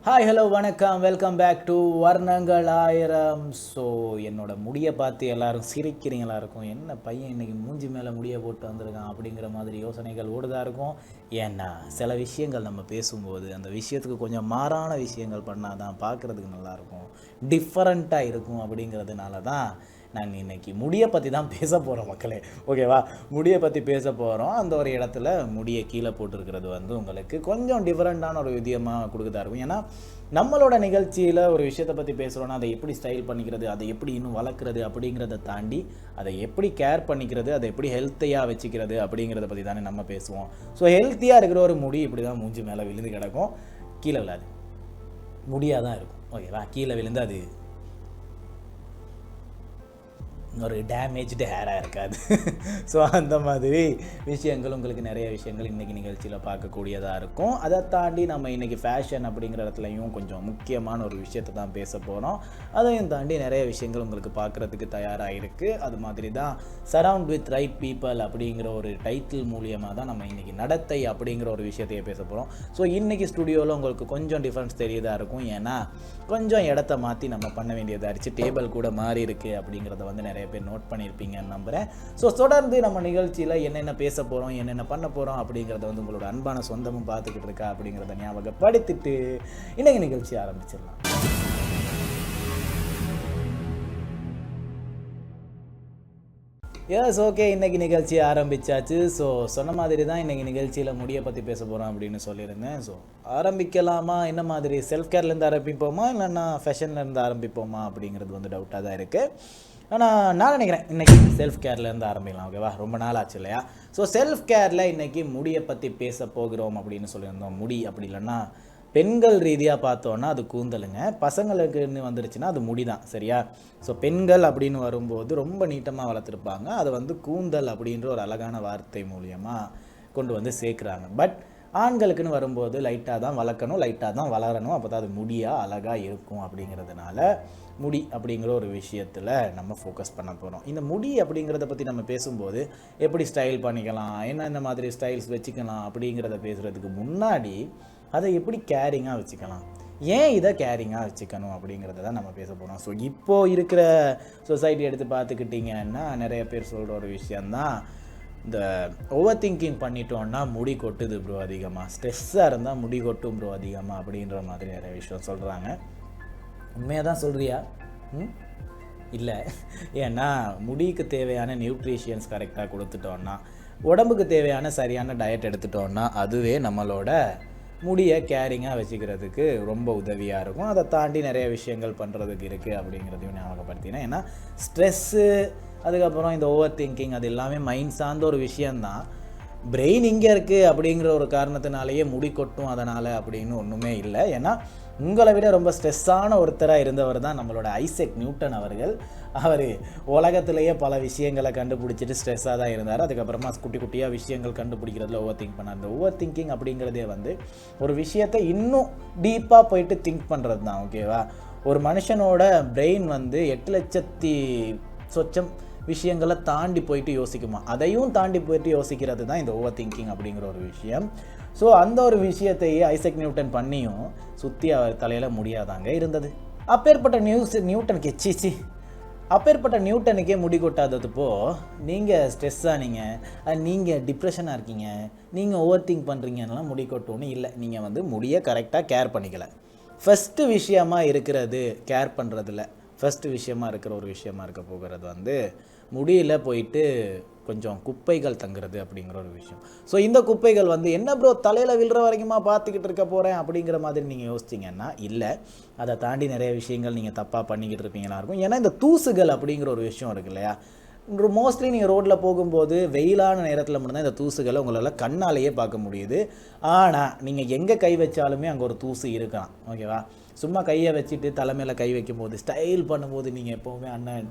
Hi hello வணக்கம், welcome back to வர்ணங்கள் ஆயிரம். ஸோ என்னோட முடியை பார்த்து எல்லாரும் சிரிக்கிறீங்களா இருக்கும், என்ன பையன் இன்னைக்கு மூஞ்சி மேலே முடியை போட்டு வந்திருக்கான் அப்படிங்கிற மாதிரி யோசனைகள் ஓடுதா இருக்கும். ஏன்னா சில விஷயங்கள் நம்ம பேசும்போது அந்த விஷயத்துக்கு கொஞ்சம் மாறான விஷயங்கள் பண்ணால் தான் பார்க்குறதுக்கு நல்லாயிருக்கும், டிஃப்ரெண்ட்டாக இருக்கும். அப்படிங்கிறதுனால தான் நான் இன்றைக்கி முடியை பற்றி தான் பேச போகிறோம் மக்களே. ஓகேவா, முடியை பற்றி பேச போகிறோம். அந்த ஒரு இடத்துல முடியை கீழே போட்டிருக்கிறது வந்து உங்களுக்கு கொஞ்சம் டிஃப்ரெண்ட்டான ஒரு விதமாக கொடுக்குதா இருக்கும். ஏன்னா நம்மளோட நிகழ்ச்சியில் ஒரு விஷயத்தை பற்றி பேசுகிறோன்னா அதை எப்படி ஸ்டைல் பண்ணிக்கிறது, அதை எப்படி இன்னும் வளர்க்குறது அப்படிங்கிறத தாண்டி அதை எப்படி கேர் பண்ணிக்கிறது, அதை எப்படி ஹெல்த்தியாக வச்சுக்கிறது அப்படிங்கிறத பற்றி தானே நம்ம பேசுவோம். ஸோ ஹெல்த்தியாக இருக்கிற ஒரு முடி இப்படி தான் மூஞ்சி மேலே விழுந்து கிடக்கும், கீழே விழாது, முடியாக தான் இருக்கும். ஓகேவா, கீழே விழுந்து அது ஒரு டேமேஜ்டு ஹேராக இருக்காது. ஸோ அந்த மாதிரி விஷயங்கள் உங்களுக்கு நிறைய விஷயங்கள் இன்றைக்கி நிகழ்ச்சியில் பார்க்கக்கூடியதாக இருக்கும். அதை தாண்டி நம்ம இன்றைக்கி ஃபேஷன் அப்படிங்கிற இடத்துலையும் கொஞ்சம் முக்கியமான ஒரு விஷயத்தை தான் பேச போகிறோம். அதையும் தாண்டி நிறைய விஷயங்கள் உங்களுக்கு பார்க்குறதுக்கு தயாராக இருக்குது. அது மாதிரி தான் சரவுண்ட் வித் ரைட் பீப்புள் அப்படிங்கிற ஒரு டைட்டில் மூலியமாக தான் நம்ம இன்றைக்கி நடத்தை அப்படிங்கிற ஒரு விஷயத்தையே பேச போகிறோம். ஸோ இன்றைக்கி ஸ்டுடியோவில் உங்களுக்கு கொஞ்சம் டிஃப்ரென்ஸ் தெரியுதா இருக்கும். ஏன்னா கொஞ்சம் இடத்த மாற்றி நம்ம பண்ண வேண்டியதாக இருந்துச்சு, டேபிள் கூட மாறி இருக்குது அப்படிங்கிறத வந்து நிறைய பேர் நோட் பண்ணியிருப்பீங்கன்னு நம்புகிறேன். ஸோ தொடர்ந்து நம்ம நிகழ்ச்சியில் என்னென்ன பேச போகிறோம், என்னென்ன பண்ண போகிறோம் அப்படிங்கிறத வந்து உங்களோட அன்பான சொந்தமும் பார்த்துக்கிட்டு இருக்கா அப்படிங்கிறத ஞாபகப்படுத்திட்டு இன்றைக்கி நிகழ்ச்சி ஆரம்பிச்சிடலாம். எஸ், ஓகே, இன்றைக்கி நிகழ்ச்சி ஆரம்பித்தாச்சு. ஸோ சொன்ன மாதிரி தான் இன்றைக்கி நிகழ்ச்சியில் முடியை பற்றி பேச போகிறோம் அப்படின்னு சொல்லியிருந்தேன். ஸோ ஆரம்பிக்கலாமா, என்ன மாதிரி செல்ஃப் கேர்லேருந்து ஆரம்பிப்போமா இல்லைன்னா ஃபேஷன்லேருந்து ஆரம்பிப்போமா அப்படிங்கிறது வந்து டவுட்டாக தான் இருக்குது. ஆனால் நான் நினைக்கிறேன் இன்றைக்கி செல்ஃப் கேர்லேருந்து ஆரம்பிக்கலாம். ஓகேவா, ரொம்ப நாள் ஆச்சு இல்லையா? ஸோ செல்ஃப் கேரில் இன்றைக்கி முடியை பற்றி பேச போகிறோம் அப்படின்னு சொல்லியிருந்தோம். முடி அப்படி இல்லைன்னா பெண்கள் ரீதியாக பார்த்தோன்னா அது கூந்தலுங்க, பசங்களுக்குன்னு வந்துருச்சுன்னா அது முடி தான், சரியா? ஸோ பெண்கள் அப்படின்னு வரும்போது ரொம்ப நீட்டமாக வளர்த்துருப்பாங்க, அதை வந்து கூந்தல் அப்படின்ற ஒரு அழகான வார்த்தை மூலியமாக கொண்டு வந்து சேர்க்குறாங்க. பட் ஆண்களுக்குன்னு வரும்போது லைட்டாக தான் வளர்க்கணும், லைட்டாக தான் வளரணும், அப்போ தான் அது முடியாக அழகாக இருக்கும். அப்படிங்கிறதுனால முடி அப்படிங்கிற ஒரு விஷயத்தில் நம்ம ஃபோக்கஸ் பண்ண போகிறோம். இந்த முடி அப்படிங்கிறத பற்றி நம்ம பேசும்போது எப்படி ஸ்டைல் பண்ணிக்கலாம், என்னென்ன மாதிரி ஸ்டைல்ஸ் வச்சுக்கலாம் அப்படிங்கிறத பேசுகிறதுக்கு முன்னாடி அதை எப்படி கேரிங்காக வச்சுக்கலாம், ஏன் இதை கேரிங்காக வச்சுக்கணும் அப்படிங்கிறத தான் நம்ம பேச போகிறோம். ஸோ இப்போது இருக்கிற சொசைட்டி எடுத்து பார்த்துக்கிட்டிங்கன்னா நிறைய பேர் சொல்கிற ஒரு விஷயந்தான், இந்த ஓவர் திங்கிங் பண்ணிட்டோன்னா முடி கொட்டுது ப்ரோ அதிகமாக, ஸ்ட்ரெஸ்ஸாக இருந்தால் முடி கொட்டும் ப்ரோ அதிகமாக அப்படின்ற மாதிரி நிறைய விஷயம் சொல்கிறாங்க. உண்மையாக தான் சொல்கிறியா? இல்லை, ஏன்னா முடிக்கு தேவையான நியூட்ரிஷியன்ஸ் கரெக்டாக கொடுத்துட்டோன்னா, உடம்புக்கு தேவையான சரியான டயட் எடுத்துட்டோன்னா அதுவே நம்மளோட முடியை கேரிங்காக வச்சுக்கிறதுக்கு ரொம்ப உதவியாக இருக்கும். அதை தாண்டி நிறைய விஷயங்கள் பண்ணுறதுக்கு இருக்குது அப்படிங்கிறதையும் ஞாபகப்படுத்தினேன். ஏன்னா ஸ்ட்ரெஸ்ஸு, அதுக்கப்புறம் இந்த ஓவர் திங்கிங், அது எல்லாமே மைண்ட் சார்ந்த ஒரு விஷயந்தான். பிரெயின் இங்கே இருக்குது அப்படிங்கிற ஒரு காரணத்தினாலேயே முடி கொட்டும் அதனால் அப்படின்னு ஒன்றுமே இல்லை. ஏன்னா உங்களை விட ரொம்ப ஸ்ட்ரெஸ்ஸான ஒருத்தராக இருந்தவர் தான் நம்மளோட ஐசக் நியூட்டன் அவர்கள். அவர் உலகத்திலேயே பல விஷயங்களை கண்டுபிடிச்சிட்டு ஸ்ட்ரெஸ்ஸாக தான் இருந்தார். அதுக்கப்புறமா குட்டி குட்டியாக விஷயங்கள் கண்டுபிடிக்கிறதுல ஓவர் திங்க் பண்ணார். இந்த ஓவர் திங்கிங் அப்படிங்கிறதே வந்து ஒரு விஷயத்தை இன்னும் டீப்பாக போயிட்டு திங்க் பண்ணுறது தான். ஓகேவா, ஒரு மனுஷனோட பிரெயின் வந்து 8,00,000 சொச்சம் விஷயங்களை தாண்டி போயிட்டு யோசிக்குமா, அதையும் தாண்டி போயிட்டு யோசிக்கிறது தான் இந்த ஓவர் திங்கிங் அப்படிங்கிற ஒரு விஷயம். ஸோ அந்த ஒரு விஷயத்தையே ஐசக் நியூட்டன் பண்ணியும் சுற்றி அவர் தலையில் முடியாதாங்க இருந்தது. அப்பேற்பட்ட நியூட்டனுக்கே முடி கொட்டாததுப்போ நீங்கள் ஸ்ட்ரெஸ்ஸாக நீங்கள் டிப்ரெஷனாக இருக்கீங்க, நீங்கள் ஓவர் திங்க் பண்ணுறீங்கன்னா முடி கொட்டோன்னு இல்லை. நீங்கள் வந்து முடியை கரெக்டாக கேர் பண்ணிக்கல. ஃபஸ்ட்டு விஷயமாக இருக்கிறது கேர் பண்ணுறதில்ல, ஃபஸ்ட்டு விஷயமா இருக்கிற ஒரு விஷயமா இருக்க போகிறது வந்து முடியல போயிட்டு கொஞ்சம் குப்பைகள் தங்குறது அப்படிங்கிற ஒரு விஷயம். ஸோ இந்த குப்பைகள் வந்து என்ன ப்ரோ தலையில் விழுற வரைக்குமா பார்த்துக்கிட்டு இருக்க போகிறேன் அப்படிங்கிற மாதிரி நீங்கள் யோசிச்சிங்கன்னா இல்லை, அதை தாண்டி நிறைய விஷயங்கள் நீங்கள் தப்பாக பண்ணிக்கிட்டு இருப்பீங்களா இருக்கும். ஏன்னா இந்த தூசுகள் அப்படிங்கிற ஒரு விஷயம் இருக்கு இல்லையா, மோஸ்ட்லி நீங்கள் ரோட்டில் போகும்போது வெயிலான நேரத்தில் மட்டும்தான் இந்த தூசுகளை உங்களால் கண்ணாலேயே பார்க்க முடியுது. ஆனால் நீங்கள் எங்கே கை வச்சாலுமே அங்கே ஒரு தூசு இருக்கலாம். ஓகேவா, சும்மா கையை வச்சுட்டு தலைமையில் கை வைக்கும்போது ஸ்டைல் பண்ணும்போது நீங்கள் எப்போவுமே அண்ணன்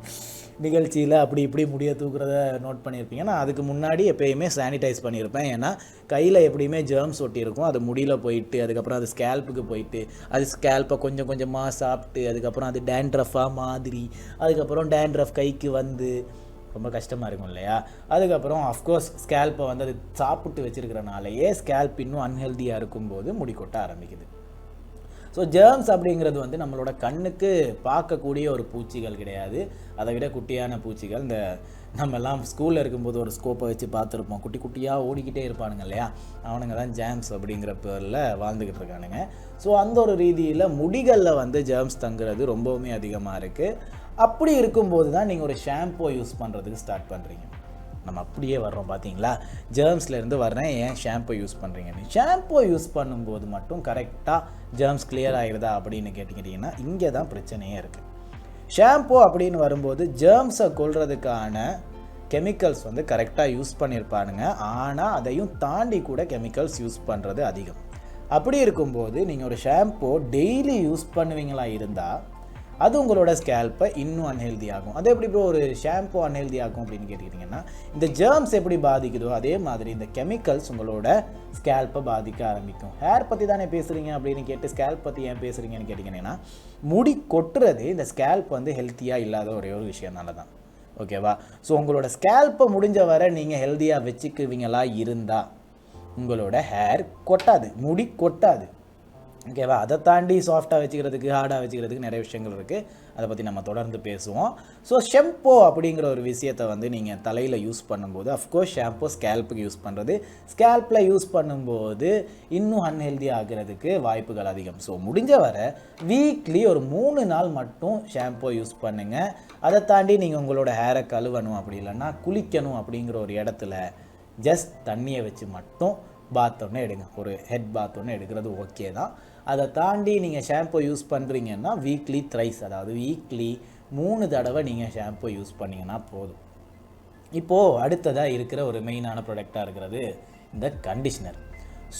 நிகழ்ச்சியில் அப்படி இப்படி முடிய தூக்குறத நோட் பண்ணியிருப்பீங்க. நான் அதுக்கு முன்னாடி எப்போயுமே சானிடைஸ் பண்ணியிருப்பேன். ஏன்னா கையில் எப்படியுமே ஜெர்ம்ஸ் ஒட்டியிருக்கும், அது முடியில் போயிட்டு அதுக்கப்புறம் அது ஸ்கேல்ப்புக்கு போயிட்டு அது ஸ்கேல்ப்பை கொஞ்சம் கொஞ்சமாக சாப்பிட்டு அதுக்கப்புறம் அது டேண்ட்ரஃபாக மாதிரி அதுக்கப்புறம் டேண்ட்ரஃப் கைக்கு வந்து ரொம்ப கஷ்டமாக இருக்கும் இல்லையா. அதுக்கப்புறம் அஃப்கோர்ஸ் ஸ்கேல்ப்பை வந்து அது சாப்பிட்டு வச்சுருக்கிறனாலேயே ஸ்கேல்ப் இன்னும் அன்ஹெல்தியாக இருக்கும்போது முடி கொட்ட ஆரம்பிக்குது. ஸோ ஜெர்ம்ஸ் அப்படிங்கிறது வந்து நம்மளோட கண்ணுக்கு பார்க்கக்கூடிய ஒரு பூச்சிகள் கிடையாது. அதை விட குட்டியான பூச்சிகள். இந்த நம்மெல்லாம் ஸ்கூலில் இருக்கும்போது ஒரு ஸ்கோப்பை வச்சு பார்த்துருப்போம். குட்டி குட்டியாக ஓடிக்கிட்டே இருப்பானுங்க இல்லையா, அவனுங்க தான் ஜேம்ஸ் அப்படிங்கிற பேரில் வாழ்ந்துக்கிட்டு இருக்கானுங்க. ஸோ அந்த ஒரு ரீதியில் முடிகளில் வந்து ஜெர்ம்ஸ் தங்குறது ரொம்பவுமே அதிகமாக இருக்குது. அப்படி இருக்கும்போது தான் நீங்கள் ஒரு ஷாம்போ யூஸ் பண்ணுறதுக்கு ஸ்டார்ட் பண்ணுறீங்க. நம்ம அப்படியே வர்றோம் பார்த்தீங்களா, ஜெர்ம்ஸ்லேருந்து வர்றேன், ஏன் ஷாம்போ யூஸ் பண்ணுறீங்கன்னு. ஷாம்போ யூஸ் பண்ணும்போது மட்டும் கரெக்டாக ஜெர்ம்ஸ் கிளியர் ஆகிடுதா அப்படின்னு கேட்டிங்கன்னா இங்கே தான் பிரச்சனையே இருக்குது. ஷாம்போ அப்படின்னு வரும்போது ஜெர்ம்ஸை கொல்றதுக்கான கெமிக்கல்ஸ் வந்து கரெக்டாக யூஸ் பண்ணியிருப்பானுங்க. ஆனால் அதையும் தாண்டி கூட கெமிக்கல்ஸ் யூஸ் பண்ணுறது அதிகம். அப்படி இருக்கும்போது நீங்கள் ஒரு ஷாம்போ டெய்லி யூஸ் பண்ணுவீங்களா இருந்தால் அது உங்களோட ஸ்கேல்ப்பை இன்னும் அன்ஹெல்தி ஆகும். அது எப்படி ப்ரோ ஒரு ஷாம்போ அன்ஹெல்தி ஆகும் அப்படின்னு கேட்டுக்கிட்டிங்கன்னா, இந்த ஜெர்ம்ஸ் எப்படி பாதிக்குதோ அதே மாதிரி இந்த கெமிக்கல்ஸ் உங்களோட ஸ்கேல்ப்பை பாதிக்க ஆரம்பிக்கும். ஹேர் பற்றி தானே பேசுகிறீங்க அப்படின்னு கேட்டு ஸ்கேல்ப் பற்றி ஏன் பேசுகிறீங்கன்னு கேட்டிங்கன்னா, முடி கொட்டுறது இந்த ஸ்கேல்ப் வந்து ஹெல்த்தியாக இல்லாத ஒரே ஒரு விஷயம்னால தான். ஓகேவா? ஸோ உங்களோட ஸ்கேல்ப்பை முடிஞ்ச வரை நீங்கள் ஹெல்த்தியாக வச்சுக்குவீங்களா இருந்தால் உங்களோட ஹேர் கொட்டாது, முடி கொட்டாது. ஓகேவா? அதை தாண்டி சாஃப்டாக வச்சுக்கிறதுக்கு ஹார்டாக வச்சுக்கிறதுக்கு நிறைய விஷயங்கள் இருக்குது. அதை பற்றி நம்ம தொடர்ந்து பேசுவோம். ஸோ ஷாம்போ அப்படிங்கிற ஒரு விஷயத்தை வந்து நீங்கள் தலையில் யூஸ் பண்ணும்போது, அஃப்கோர்ஸ் ஷாம்போ ஸ்கேல்ப்புக்கு யூஸ் பண்ணுறது, ஸ்கேல்ப்பில் யூஸ் பண்ணும்போது இன்னும் அன்ஹெல்தி ஆகிறதுக்கு வாய்ப்புகள் அதிகம். ஸோ முடிஞ்ச வரை வீக்லி ஒரு 3 நாள் மட்டும் ஷாம்போ யூஸ் பண்ணுங்கள். அதை தாண்டி நீங்கள் உங்களோட ஹேரை கழுவணும் அப்படி இல்லைன்னா குளிக்கணும் அப்படிங்கிற ஒரு இடத்துல ஜஸ்ட் தண்ணியை வச்சு மட்டும் பாத் ஒன்று எடுங்க. ஒரு ஹெட் பாத் ஒன்று எடுக்கிறது ஓகே தான். அதை தாண்டி நீங்கள் ஷாம்போ யூஸ் பண்ணுறீங்கன்னா வீக்லி த்ரைஸ், அதாவது வீக்லி 3 தடவை நீங்கள் ஷாம்போ யூஸ் பண்ணிங்கன்னா போதும். இப்போது அடுத்ததாக இருக்கிற ஒரு மெயினான ப்ராடக்டாக இருக்கிறது இந்த கண்டிஷ்னர்.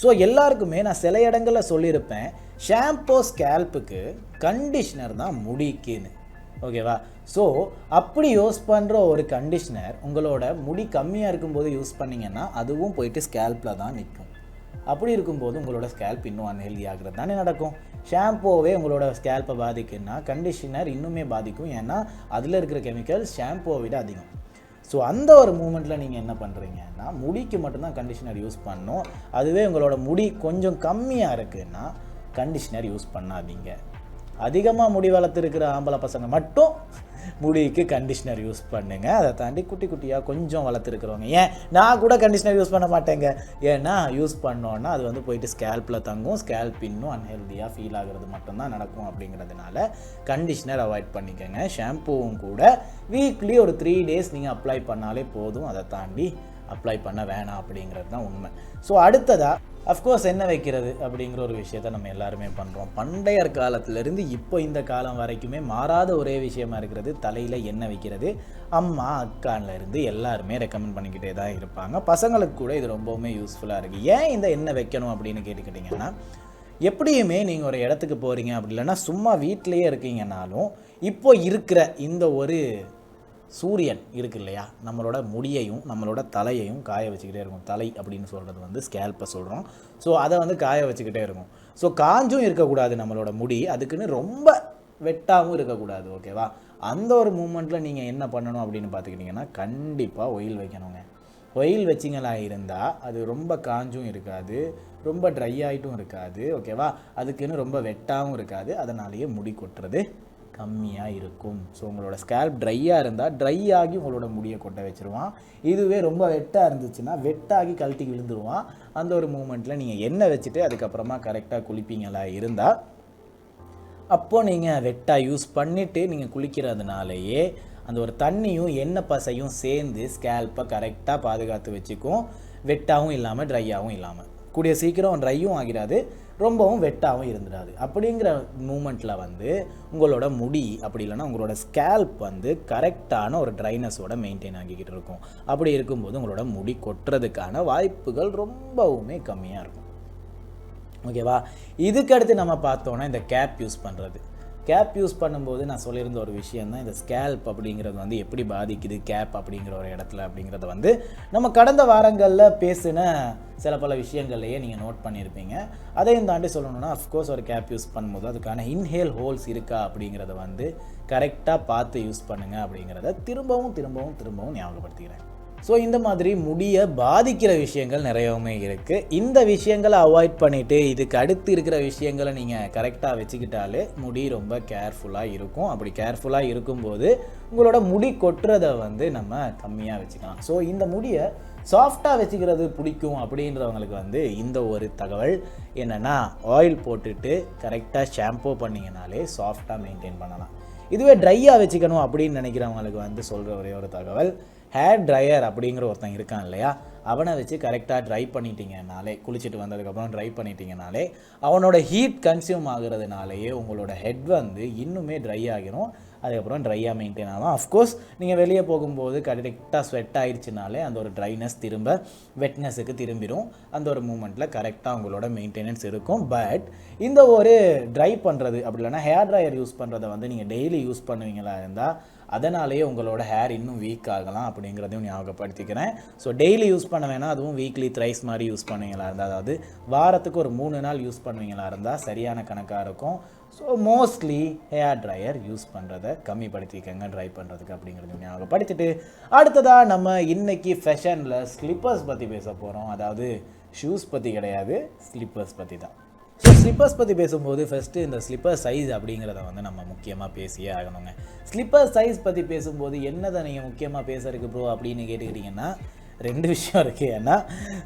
ஸோ எல்லாருக்குமே நான் சில இடங்களில் சொல்லியிருப்பேன், ஷாம்போ ஸ்கேல்ப்புக்கு கண்டிஷ்னர் தான் முடிக்குன்னு. ஓகேவா? ஸோ அப்படி யூஸ் பண்ணுற ஒரு கண்டிஷ்னர் உங்களோட முடி கம்மியாக இருக்கும்போது யூஸ் பண்ணிங்கன்னா அதுவும் போயிட்டு ஸ்கேல்ப்பில் தான் நிற்கும். அப்படி இருக்கும்போது உங்களோட ஸ்கேல்ப் இன்னும் அன்ஹெல்தி ஆகிறது தானே நடக்கும். ஷாம்போவே உங்களோட ஸ்கேல்ப்பை பாதிக்குன்னா கண்டிஷ்னர் இன்னுமே பாதிக்கும். ஏன்னா அதில் இருக்கிற கெமிக்கல் ஷாம்போவை விட அதிகம். ஸோ அந்த ஒரு மூமெண்ட்டில் நீங்கள் என்ன பண்ணுறீங்கன்னா, முடிக்கு மட்டும்தான் கண்டிஷ்னர் யூஸ் பண்ணணும். அதுவே உங்களோட முடி கொஞ்சம் கம்மியாக இருக்குன்னா கண்டிஷ்னர் யூஸ் பண்ணாதீங்க. அதிகமாக முடி வளர்த்துருக்கிற ஆம்பளை பசங்க மட்டும் முடிக்கு கண்டிஷ்னர் யூஸ் பண்ணுங்க. அதை தாண்டி குட்டி குட்டியாக கொஞ்சம் வளர்த்துருக்கிறவங்க, ஏன் நான் கூட கண்டிஷ்னர் யூஸ் பண்ண மாட்டேங்க, ஏன்னா யூஸ் பண்ணோன்னா அது வந்து போயிட்டு ஸ்கேல்ப்பில் தங்கும், ஸ்கேல்ப் இன்னும் அன்ஹெல்தியாக ஃபீல் ஆகிறது மட்டும்தான் நடக்கும். அப்படிங்கிறதுனால கண்டிஷ்னர் அவாய்ட் பண்ணிக்கோங்க. ஷாம்பூவும் கூட வீக்லி ஒரு 3 டேஸ் நீங்கள் அப்ளை பண்ணாலே போதும். அதை தாண்டி அப்ளை பண்ண வேணாம் அப்படிங்கிறது தான் உண்மை. ஸோ அடுத்ததாக அஃப்கோர்ஸ் என்ன வைக்கிறது அப்படிங்கிற ஒரு விஷயத்த நம்ம எல்லாருமே பண்ணுறோம். பண்டைய காலத்திலேருந்து இப்போ இந்த காலம் வரைக்குமே மாறாத ஒரே விஷயமா இருக்கிறது தலையில் எண்ணெய் வைக்கிறது. அம்மா அக்கான்லேருந்து எல்லாருமே ரெக்கமெண்ட் பண்ணிக்கிட்டே தான் இருப்பாங்க. பசங்களுக்கு கூட இது ரொம்பவுமே யூஸ்ஃபுல்லாக இருக்குது. ஏன் இந்த எண்ணெய் வைக்கணும் அப்படின்னு கேட்டுக்கிட்டிங்கன்னா, எப்படியுமே நீங்கள் ஒரு இடத்துக்கு போகிறீங்க அப்படி இல்லைன்னா சும்மா வீட்டிலையே இருக்கீங்கன்னாலும் இப்போ இருக்கிற இந்த ஒரு சூரியன் இருக்கு இல்லையா, நம்மளோட முடியையும் நம்மளோட தலையையும் காய வச்சுக்கிட்டே இருக்கும். தலை அப்படின்னு சொல்கிறது வந்து ஸ்கேல்ப்பை சொல்கிறோம். ஸோ அதை வந்து காய வச்சுக்கிட்டே இருக்கும். ஸோ காஞ்சும் இருக்கக்கூடாது நம்மளோட முடி, அதுக்குன்னு ரொம்ப வெட்டாகவும் இருக்கக்கூடாது. ஓகேவா? அந்த ஒரு மூமெண்ட்டில் நீங்கள் என்ன பண்ணணும் அப்படின்னு பார்த்துக்கிட்டிங்கன்னா, கண்டிப்பாக ஒயில் வைக்கணுங்க. ஒயில் வச்சிங்களா இருந்தால் அது ரொம்ப காஞ்சும் இருக்காது, ரொம்ப ட்ரை ஆகிட்டும் இருக்காது. ஓகேவா? அதுக்குன்னு ரொம்ப வெட்டாகவும் இருக்காது. அதனாலேயே முடி கொட்டுறது கம்மியாக இருக்கும். ஸோ உங்களோட ஸ்கேல்ப் ட்ரையாக இருந்தால் ட்ரை ஆகி உங்களோட முடியை கொட்ட வச்சுருவான். இதுவே ரொம்ப வெட்டாக இருந்துச்சுன்னா வெட்டாகி கழட்டி விழுந்துருவான். அந்த ஒரு மூமெண்ட்டில் நீங்கள் எண்ணெய் வச்சுட்டு அதுக்கப்புறமா கரெக்டாக குளிப்பீங்களா இருந்தால், அப்போது நீங்கள் வெட்டாக யூஸ் பண்ணிவிட்டு நீங்கள் குளிக்கிறதுனாலேயே அந்த ஒரு தண்ணியும் எண்ணெய் பசையும் சேர்ந்து ஸ்கேல்ப்பை கரெக்டாக பாதுகாத்து வச்சுக்கும். வெட்டாகவும் இல்லாமல் ட்ரையாகவும் இல்லாமல், கூடிய சீக்கிரம் ட்ரையும் ஆகிடாது, ரொம்பவும் வெட்டாகவும் இருந்துடாது. அப்படிங்கிற மூமெண்ட்டில் வந்து உங்களோட முடி அப்படி இல்லைன்னா உங்களோட ஸ்கேல்ப் வந்து கரெக்டான ஒரு ட்ரைனஸோட மெயின்டைன் ஆகிக்கிட்டு இருக்கும். அப்படி இருக்கும்போது உங்களோட முடி கொட்டுறதுக்கான வாய்ப்புகள் ரொம்பவுமே கம்மியாக இருக்கும். ஓகேவா? இதுக்கடுத்து நம்ம பார்த்தோன்னா இந்த கேப் யூஸ் பண்ணுறது. கேப் யூஸ் பண்ணும்போது நான் சொல்லியிருந்த ஒரு விஷயம் தான், இந்த ஸ்கேல்ப் அப்படிங்கிறது வந்து எப்படி பாதிக்குது கேப் அப்படிங்கிற ஒரு இடத்துல அப்படிங்கிறத வந்து நம்ம கடந்த வாரங்களில் பேசின சில பல விஷயங்கள்லையே நீங்கள் நோட் பண்ணியிருப்பீங்க. அதையும் தாண்டி சொல்லணும்னா, அஃப்கோர்ஸ் ஒரு கேப் யூஸ் பண்ணும்போது அதுக்கான இன்ஹேல் ஹோல்ஸ் இருக்கா அப்படிங்கிறத வந்து கரெக்டாக பார்த்து யூஸ் பண்ணுங்கள் அப்படிங்கிறத திரும்பவும் ஞாபகப்படுத்திக்கிறேன். ஸோ இந்த மாதிரி முடியை பாதிக்கிற விஷயங்கள் நிறையவுமே இருக்குது. இந்த விஷயங்களை அவாய்ட் பண்ணிவிட்டு இதுக்கு அடுத்து இருக்கிற விஷயங்களை நீங்கள் கரெக்டாக வச்சுக்கிட்டாலே முடி ரொம்ப கேர்ஃபுல்லாக இருக்கும். அப்படி கேர்ஃபுல்லாக இருக்கும்போது உங்களோட முடி கொட்டுறதை வந்து நம்ம கம்மியாக வச்சுக்கலாம். ஸோ இந்த முடியை சாஃப்டாக வச்சுக்கிறது பிடிக்கும் அப்படின்றவங்களுக்கு வந்து இந்த ஒரு தகவல் என்னென்னா, ஆயில் போட்டுட்டு கரெக்டாக ஷாம்பூ பண்ணிங்கனாலே சாஃப்டாக மெயின்டைன் பண்ணலாம். இதுவே ட்ரையாக வச்சுக்கணும் அப்படின்னு நினைக்கிறவங்களுக்கு வந்து சொல்கிற ஒரே ஒரு தகவல், ஹேர் ட்ரையர் அப்படிங்கிற ஒருத்தன் இருக்கான் இல்லையா, அவனை வச்சு கரெக்டாக ட்ரை பண்ணிட்டீங்கனாலே, குளிச்சுட்டு வந்ததுக்கப்புறம் ட்ரை பண்ணிட்டீங்கனாலே அவனோட ஹீட் கன்சியூம் ஆகுறதுனாலேயே உங்களோட ஹெட் வந்து இன்னுமே ட்ரை ஆகிரும். அதுக்கப்புறம் ட்ரையாக மெயின்டைன் ஆகும். அஃப்கோர்ஸ் நீங்கள் வெளியே போகும்போது கரெக்டாக ஸ்வெட் ஆயிடுச்சுனாலே அந்த ஒரு ட்ரைனஸ் திரும்ப வெட்னஸுக்கு திரும்பிடும். அந்த ஒரு மூமெண்ட்டில் கரெக்டாக உங்களோட மெயின்டெனன்ஸ் இருக்கும். பட் இந்த ஒரு ட்ரை பண்ணுறது அப்படி இல்லைனா ஹேர் ட்ரையர் யூஸ் பண்ணுறதை வந்து நீங்கள் டெய்லி யூஸ் பண்ணுவீங்களா இருந்தால் அதனாலேயே உங்களோட ஹேர் இன்னும் வீக் ஆகலாம் அப்படிங்கிறதையும் ஞாபகப்படுத்திக்கிறேன். ஸோ டெய்லி யூஸ் பண்ண வேணாம், அதுவும் வீக்லி த்ரைஸ் மாதிரி யூஸ் பண்ணுவீங்களா இருந்தால், அதாவது வாரத்துக்கு ஒரு 3 நாள் யூஸ் பண்ணுவீங்களா இருந்தால் சரியான கணக்காக இருக்கும். So mostly hair dryer use பண்ணுறதை கம்மிப்படுத்திக்கங்க ட்ரை பண்ணுறதுக்கு அப்படிங்கிறது ஞாபகப்படுத்திட்டு, அடுத்ததாக நம்ம இன்றைக்கி ஃபேஷனில் ஸ்லிப்பர்ஸ் பற்றி பேச போகிறோம். அதாவது ஷூஸ் பற்றி கிடையாது, ஸ்லிப்பர்ஸ் பற்றி தான். ஸோ ஸ்லிப்பர்ஸ் பற்றி பேசும்போது ஃபஸ்ட்டு இந்த ஸ்லிப்பர் சைஸ் அப்படிங்கிறத வந்து நம்ம முக்கியமாக பேசியே ஆகணுங்க. ஸ்லிப்பர் சைஸ் பற்றி பேசும்போது என்னதை நீங்கள் முக்கியமாக பேசுறதுக்கு ப்ரோ அப்படின்னு கேட்டுக்கிட்டிங்கன்னா 2 விஷயம் இருக்குது. ஏன்னா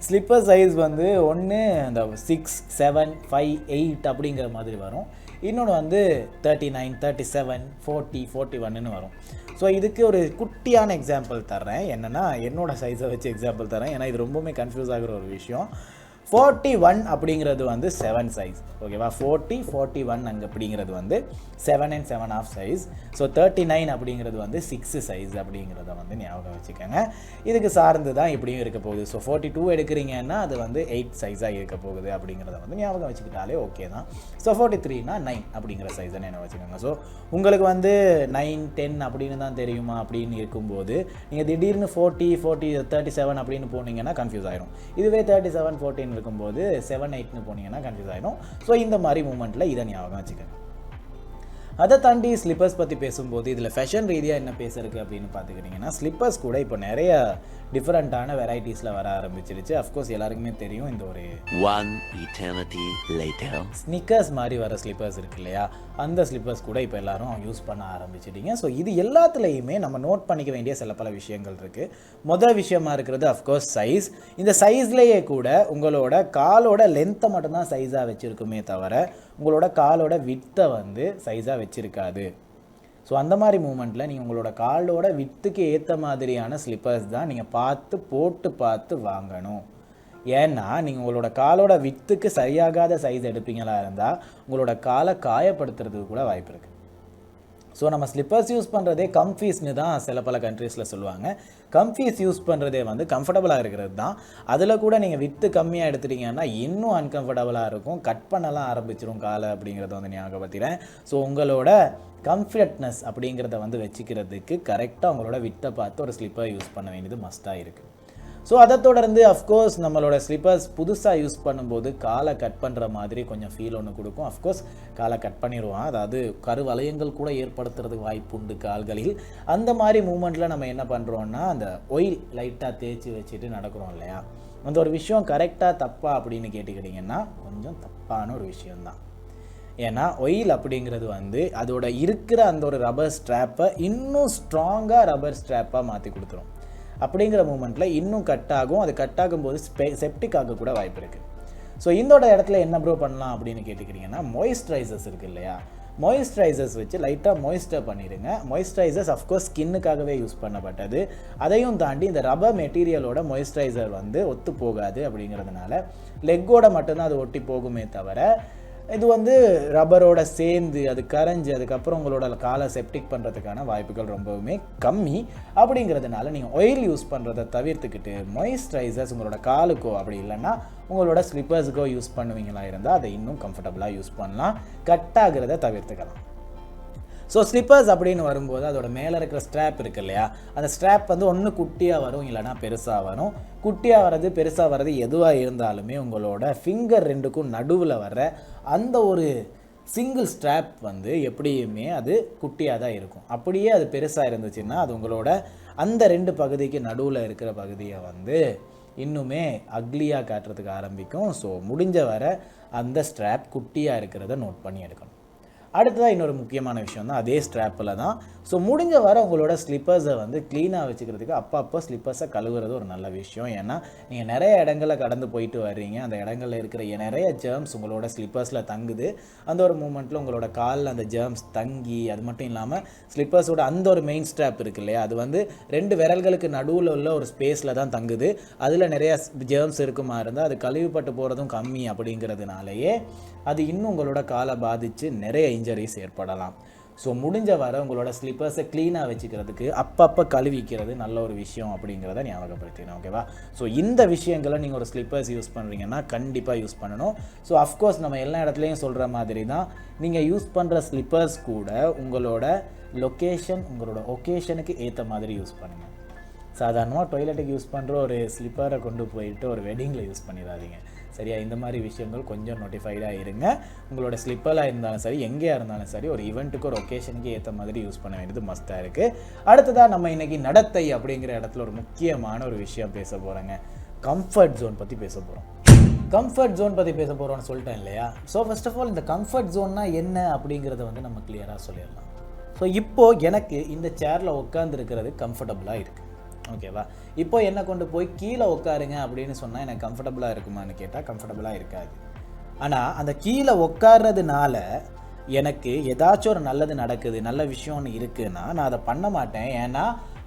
ஸ்லிப்பர் சைஸ் வந்து ஒன்று இந்த 6, 7, 5, 8 அப்படிங்கிற மாதிரி வரும். இன்னொன்று வந்து 39, 37, 40, 41ன்னு வரும். ஸோ இதுக்கு ஒரு குட்டியான எக்ஸாம்பிள் தர்றேன். என்னென்னா என்னோடய சைஸை வச்சு எக்ஸாம்பிள் தரேன், ஏன்னா இது ரொம்பவுமே கன்ஃபியூஸ் ஆகிற ஒரு விஷயம். 41 அப்படிங்கிறது வந்து 7 சைஸ், ஓகேவா. 40, 41 அங்கே அப்படிங்கிறது வந்து 7 and 7.5 சைஸ். ஸோ 39 அப்படிங்கிறது வந்து 6 சைஸ் அப்படிங்கிறத வந்து ஞாபகம் வச்சுக்கோங்க. இதுக்கு சார்ந்து தான் இப்படியும் இருக்க போகுது. ஸோ 42 எடுக்கிறீங்கன்னா அது வந்து 8 சைஸாக இருக்க போகுது அப்படிங்கிறத வந்து ஞாபகம் வச்சுக்கிட்டாலே ஓகே தான். ஸோ 43னா 9 அப்படிங்கிற சைஸை நினைவு வச்சுக்கோங்க. ஸோ உங்களுக்கு வந்து 9, 10 அப்படின்னு தான் தெரியுமா அப்படின்னு இருக்கும்போது நீங்கள் திடீர்னு 40, 37 அப்படின்னு போனீங்கன்னா கன்ஃபியூஸ் ஆகிடும். இதுவே 37, 14 இருக்கும்போது 7, 8ன்னு போனீங்கன்னா கன்ஃபியூஸ் ஆகிடும். ஸோ இந்த மாதிரி மூமெண்ட்டில் இதை ஞாபகம் வச்சுக்கோங்க. அதை தாண்டி ஸ்லிப்பர்ஸ் பற்றி பேசும்போது இதில் ஃபேஷன் ரீதியாக என்ன பேசுறதுக்கு அப்படின்னு பார்த்துக்கிட்டிங்கன்னா, ஸ்லிப்பர்ஸ் கூட இப்போ நிறைய டிஃப்ரெண்ட்டான வெரைட்டிஸில் வர ஆரம்பிச்சிருச்சு. அஃப்கோர்ஸ் எல்லாருக்குமே தெரியும், இந்த ஒரு ஸ்னிக்கர்ஸ் மாதிரி வர ஸ்லிப்பர்ஸ் இருக்கு இல்லையா, அந்த ஸ்லிப்பர்ஸ் கூட இப்போ எல்லாரும் யூஸ் பண்ண ஆரம்பிச்சிட்டிங்க. ஸோ இது எல்லாத்துலேயுமே நம்ம நோட் பண்ணிக்க வேண்டிய சில பல விஷயங்கள் இருக்குது. மொதல் விஷயமா இருக்கிறது அஃப்கோர்ஸ் சைஸ். இந்த சைஸ்லேயே கூட உங்களோட காலோட லென்த்தை மட்டும்தான் சைஸாக வச்சுருக்குமே தவிர உங்களோட காலோட வித்தை வந்து சைஸாக வச்சுருக்காது. ஸோ அந்த மாதிரி மூமெண்ட்டில் நீங்கள் உங்களோட காலோட வித்துக்கு ஏற்ற மாதிரியான ஸ்லிப்பர்ஸ் தான் நீங்கள் பார்த்து வாங்கணும். ஏன்னா நீங்கள் உங்களோட காலோட வித்துக்கு சரியாகாத சைஸ் எடுப்பீங்களா இருந்தால் உங்களோட காலை காயப்படுத்துறதுக்கு கூட வாய்ப்பு இருக்குது. ஸோ நம்ம ஸ்லிப்பர்ஸ் யூஸ் பண்ணுறதே கம்ஃபீஸ்னு தான் சில பல கண்ட்ரீஸில் சொல்லுவாங்க. கம்ஃபீஸ் யூஸ் பண்ணுறதே வந்து கம்ஃபர்டபுளாக இருக்கிறது தான். அதில் கூட நீங்கள் வித்து கம்மியாக எடுத்துட்டீங்கன்னா இன்னும் அன்கம்ஃபர்டபுளாக இருக்கும், கட் பண்ணலாம் ஆரம்பிச்சிடும் காலை அப்படிங்கிறத வந்து ஞாபகப்படுத்துகிறேன். ஸோ உங்களோட கம்ஃபர்ட்னஸ் அப்படிங்கிறத வந்து வச்சுக்கிறதுக்கு கரெக்டாக உங்களோட வித்தை பார்த்து ஒரு ஸ்லிப்பர் யூஸ் பண்ண வேண்டியது மஸ்ட்டாக இருக்குது. ஸோ அதை தொடர்ந்து அஃப்கோர்ஸ் நம்மளோட ஸ்லிப்பர்ஸ் புதுசாக யூஸ் பண்ணும்போது காலை கட் பண்ணுற மாதிரி கொஞ்சம் ஃபீல் ஒன்று கொடுக்கும். அஃப்கோர்ஸ் காலை கட் பண்ணிடுவான், அதாவது கருவளையங்கள் கூட ஏற்படுத்துறதுக்கு வாய்ப்பு உண்டு கால்களில். அந்த மாதிரி மூமெண்ட்டில் நம்ம என்ன பண்ணுறோன்னா அந்த ஆயில் லைட்டாக தேய்ச்சி வச்சுட்டு நடக்கிறோம் இல்லையா, அந்த ஒரு விஷயம் கரெக்டாக தப்பா அப்படின்னு கேட்டுக்கிட்டிங்கன்னா கொஞ்சம் தப்பான ஒரு விஷயந்தான். ஏன்னா ஆயில் அப்படிங்கிறது வந்து அதோட இருக்கிற அந்த ஒரு ரப்பர் ஸ்ட்ராப்பை இன்னும் ஸ்ட்ராங்காக ரப்பர் ஸ்ட்ராப்பாக மாற்றி கொடுத்துரும். அப்படிங்கிற மூமெண்ட்டில் இன்னும் கட் ஆகும். அது கட் ஆகும்போது செப்டிக் ஆக கூட வாய்ப்பு இருக்குது. ஸோ இந்த இடத்துல என்ன ப்ரோ பண்ணலாம் அப்படின்னு கேட்டுக்கிறீங்கன்னா, மாய்ஸ்சரைசர்ஸ் இருக்குது இல்லையா, மாய்ஸ்சரைசர்ஸ் வச்சு லைட்டாக மாய்ஸ்டர் பண்ணிடுங்க. மாய்ஸ்சரைசர்ஸ் அஃப்கோர்ஸ் ஸ்கின்னுக்காகவே யூஸ் பண்ணப்பட்டது. அதையும் தாண்டி இந்த ரப்பர் மெட்டீரியலோட மாய்ஸ்சரைசர் வந்து ஒத்து போகாது. அப்படிங்கிறதுனால லெக்கோட மட்டும்தான் அது ஒட்டி போகுமே தவிர இது வந்து ரப்பரோட சேர்ந்து அது கரைஞ்சி அதுக்கப்புறம் உங்களோட காலை செப்டிக் பண்ணுறதுக்கான வாய்ப்புகள் ரொம்பவுமே கம்மி. அப்படிங்கிறதுனால நீங்கள் ஆயில் யூஸ் பண்ணுறதை தவிர்த்துக்கிட்டு மாய்ஸ்சரைசர்ஸ் உங்களோட காலுக்கோ அப்படி இல்லைன்னா உங்களோட ஸ்லிப்பர்ஸுக்கோ யூஸ் பண்ணுவீங்களா இருந்தால் அதை இன்னும் கம்ஃபர்டபுளாக யூஸ் பண்ணலாம், கட் ஆகிறத தவிர்த்துக்கலாம். ஸோ ஸ்லிப்பர்ஸ் அப்படின்னு வரும்போது அதோட மேலே இருக்கிற ஸ்ட்ராப் இருக்குது இல்லையா, அந்த ஸ்ட்ராப் வந்து ஒன்று குட்டியாக வரும் இல்லைனா பெருசாக வரும். குட்டியாக வர்றது பெருசாக வர்றது எதுவாக இருந்தாலுமே உங்களோட ஃபிங்கர் 2க்கும் நடுவில் வர்ற அந்த ஒரு சிங்கிள் ஸ்ட்ராப் வந்து எப்படியுமே அது குட்டியாக தான் இருக்கும். அப்படியே அது பெருசாக இருந்துச்சுன்னா அது உங்களோட அந்த 2 பகுதிக்கு நடுவில் இருக்கிற பகுதியை வந்து இன்னுமே அக்லியாக காட்டுறதுக்கு ஆரம்பிக்கும். ஸோ முடிஞ்ச வர அந்த ஸ்ட்ராப் குட்டியாக இருக்கிறத நோட் பண்ணி எடுக்கணும். அடுத்ததாக இன்னொரு முக்கியமான விஷயம் தான் அதே ஸ்ட்ராப்பில் தான். ஸோ முடிஞ்ச வர உங்களோட ஸ்லிப்பர்ஸை வந்து க்ளீனாக வச்சுக்கிறதுக்கு அப்பப்போ ஸ்லிப்பர்ஸை கழுவுறது ஒரு நல்ல விஷயம். ஏன்னா நீங்கள் நிறைய இடங்களில் கடந்து போயிட்டு வர்றீங்க, அந்த இடங்களில் இருக்கிற நிறைய ஜெர்ம்ஸ் உங்களோட ஸ்லிப்பர்ஸில் தங்குது. அந்த ஒரு மூமெண்ட்டில் உங்களோட காலில் அந்த ஜெர்ம்ஸ் தங்கி, அது மட்டும் இல்லாமல் ஸ்லிப்பர்ஸோட அந்த ஒரு மெயின் ஸ்ட்ராப் இருக்கு இல்லையா, அது வந்து 2 விரல்களுக்கு நடுவில் உள்ள ஒரு ஸ்பேஸில் தான் தங்குது. அதில் நிறைய ஜெர்ம்ஸ் இருக்குமா இருந்தால் அது கழுவிப்பட்டு போகிறதும் கம்மி. அப்படிங்கிறதுனாலேயே அது இன்னும் உங்களோட காலை பாதித்து நிறைய இன்ஜரிஸ் ஏற்படலாம். ஸோ முடிஞ்ச வர உங்களோட ஸ்லிப்பர்ஸை க்ளீனாக வச்சுக்கிறதுக்கு அப்பப்போ கழுவிக்கிறது நல்ல ஒரு விஷயம் அப்படிங்கிறத ஞாபகப்படுத்தினேன். ஓகேவா? ஸோ இந்த விஷயங்களை நீங்கள் ஒரு ஸ்லிப்பர்ஸ் யூஸ் பண்ணுறீங்கன்னா கண்டிப்பாக யூஸ் பண்ணணும். ஸோ அஃப்கோர்ஸ் நம்ம எல்லா இடத்துலையும் சொல்கிற மாதிரி தான் நீங்கள் யூஸ் பண்ணுற ஸ்லிப்பர்ஸ் கூட உங்களோட லொக்கேஷன், உங்களோட ஒகேஷனுக்கு ஏற்ற மாதிரி யூஸ் பண்ணுங்கள். சாதாரணமாக டாய்லெட்டுக்கு யூஸ் பண்ணுற ஒரு ஸ்லிப்பரை கொண்டு போயிட்டு ஒரு வெட்டிங்கில் யூஸ் பண்ணிடாதீங்க. சரியா? இந்த மாதிரி விஷயங்கள் கொஞ்சம் நோட்டிஃபைடாக இருங்க. உங்களோட ஸ்லிப்பராக இருந்தாலும் சரி, எங்கேயா இருந்தாலும் சரி, ஒரு ஈவெண்ட்டுக்கு ஒரு ஒகேஷனுக்கு ஏற்ற மாதிரி யூஸ் பண்ண வேண்டியது மஸ்ட்டாக இருக்குது. அடுத்ததாக நம்ம இன்றைக்கி நடத்தை அப்படிங்கிற இடத்துல ஒரு முக்கியமான ஒரு விஷயம் பேச போகிறோங்க. கம்ஃபர்ட் ஜோன் பற்றி பேச போகிறோம். கம்ஃபர்ட் ஜோன் பற்றி பேச போகிறோன்னு சொல்லிட்டேன் இல்லையா? ஸோ ஃபர்ஸ்ட் ஆஃப் ஆல் இந்த கம்ஃபர்ட் ஜோன்னா என்ன அப்படிங்கிறத வந்து நம்ம கிளியராக சொல்லிடலாம். ஸோ இப்போது எனக்கு இந்த சேரில் உட்காந்துருக்கிறது கம்ஃபர்டபுளாக இருக்குது. ஓகேவா? இப்போ என்னை கொண்டு போய் கீழே உட்காருங்க அப்படின்னு சொன்னால் எனக்கு கம்ஃபர்டபுளாக இருக்குமான்னு கேட்டால் கம்ஃபர்டபுளாக இருக்காது. ஆனால் அந்த கீழே உட்கார்றதுனால எனக்கு ஏதாச்சும் ஒரு நல்லது நடக்குது, நல்ல விஷயம்னு இருக்குன்னா நான் அதை பண்ண மாட்டேன். ஏன்னா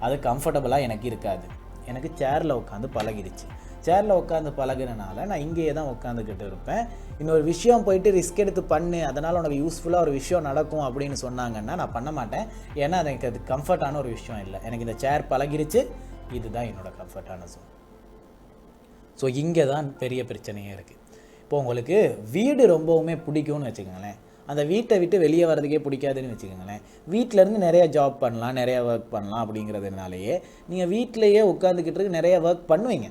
அது கம்ஃபர்டபுளாக எனக்கு இருக்காது. எனக்கு சேரில் உட்காந்து பழகிடுச்சு. சேரில் உட்காந்து பழகுறதுனால நான் இங்கேயே தான் உட்காந்துக்கிட்டு இருப்பேன். இன்னொரு விஷயம் போயிட்டு ரிஸ்க் எடுத்து பண்ணு, அதனால் உனக்கு யூஸ்ஃபுல்லாக ஒரு விஷயம் நடக்கும் அப்படின்னு சொன்னாங்கன்னா நான் பண்ண மாட்டேன். ஏன்னா எனக்கு அது கம்ஃபர்ட்டான ஒரு விஷயம் இல்லை. எனக்கு இந்த சேர் பழகிடுச்சு, இதுதான் என்னோடய கம்ஃபர்ட்டான ஜோன். ஸோ இங்கே தான் பெரிய பிரச்சனையே இருக்குது. இப்போ உங்களுக்கு வீடு ரொம்பவுமே பிடிக்கும்னு வச்சுக்கோங்களேன், அந்த வீட்டை விட்டு வெளியே வர்றதுக்கே பிடிக்காதுன்னு வச்சுக்கோங்களேன். வீட்டிலேருந்து நிறைய ஜாப் பண்ணலாம், நிறையா ஒர்க் பண்ணலாம். அப்படிங்கிறதுனாலேயே நீங்கள் வீட்டிலையே உட்காந்துக்கிட்டு நிறைய ஒர்க் பண்ணுவீங்க.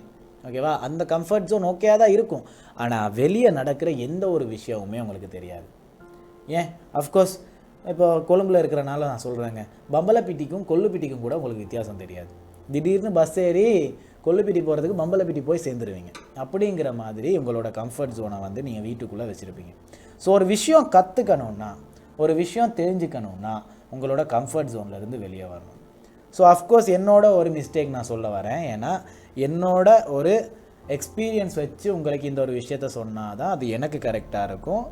ஓகேவா? அந்த கம்ஃபர்ட் ஜோன் ஓகே தான் இருக்கும். ஆனால் வெளியே நடக்கிற எந்த ஒரு விஷயமுமே உங்களுக்கு தெரியாது. ஏன்? அஃப்கோர்ஸ் இப்போ கொழும்பில் இருக்கிறனால நான் சொல்கிறேங்க, பம்பலப்பிட்டிக்கும் கொல்லுப்பிட்டிக்கும் கூட உங்களுக்கு வித்தியாசம் தெரியாது. திடீர்னு பஸ் ஏறி கொல்லுப்பிட்டி போகிறதுக்கு பம்பலப்பிட்டி போய் சேர்ந்துருவீங்க. அப்படிங்கிற மாதிரி உங்களோட கம்ஃபர்ட் ஜோனை வந்து நீங்கள் வீட்டுக்குள்ளே வச்சுருப்பீங்க. ஸோ ஒரு விஷயம் கற்றுக்கணுன்னா, ஒரு விஷயம் தெரிஞ்சுக்கணுன்னா உங்களோட கம்ஃபர்ட் ஜோன்லேருந்து வெளியே வரணும். ஸோ அஃப்கோர்ஸ் என்னோட ஒரு மிஸ்டேக் நான் சொல்ல வரேன். ஏன்னா என்னோட ஒரு எக்ஸ்பீரியன்ஸ் வச்சு உங்களுக்கு இந்த ஒரு விஷயத்த சொன்னால் தான் அது எனக்கு கரெக்டாக இருக்கும்.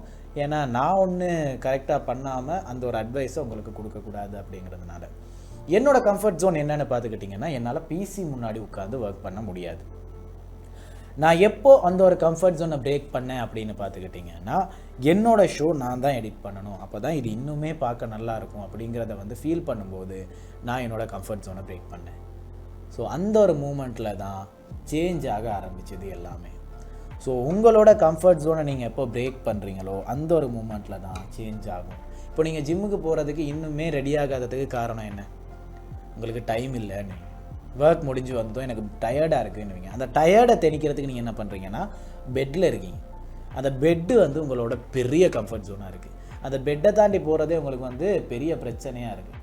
ஏன்னா நான் ஒன்று கரெக்டாக பண்ணாமல் அந்த ஒரு அட்வைஸை உங்களுக்கு கொடுக்கக்கூடாது. அப்படிங்கிறதுனால என்னோடய கம்ஃபர்ட் ஜோன் என்னென்னு பார்த்துக்கிட்டிங்கன்னா, என்னால் பிசி முன்னாடி உட்காந்து ஒர்க் பண்ண முடியாது. நான் எப்போ அந்த ஒரு கம்ஃபர்ட் ஜோனை பிரேக் பண்ணேன் அப்படின்னு பார்த்துக்கிட்டிங்கன்னா, என்னோடய ஷோ நான் தான் எடிட் பண்ணணும், அப்போ தான் இது இன்னுமே பார்க்க நல்லாயிருக்கும் அப்படிங்கிறத வந்து ஃபீல் பண்ணும்போது நான் என்னோடய கம்ஃபர்ட் ஜோனை பிரேக் பண்ணேன். ஸோ அந்த ஒரு மூமெண்ட்டில் தான் சேஞ்ச் ஆக ஆரம்பிச்சது எல்லாமே. ஸோ உங்களோட கம்ஃபர்ட் ஜோனை நீங்கள் எப்போ பிரேக் பண்ணுறீங்களோ அந்த ஒரு மூமெண்ட்டில் தான் சேஞ்ச் ஆகும். இப்போ நீங்கள் ஜிம்முக்கு போகிறதுக்கு இன்னுமே ரெடி ஆகாததுக்கு காரணம் என்ன? உங்களுக்கு டைம் இல்லைன்னு, ஒர்க் முடிஞ்சு வந்தோம் எனக்கு டயர்டாக இருக்குன்னு. அந்த டயர்டை தெளிக்கிறதுக்கு நீங்கள் என்ன பண்ணுறீங்கன்னா பெட்டில் இருக்கீங்க. அந்த பெட்டு வந்து உங்களோட பெரிய கம்ஃபர்ட் ஜோனாக இருக்குது. அந்த பெட்டை தாண்டி போகிறதே உங்களுக்கு வந்து பெரிய பிரச்சனையாக இருக்குது.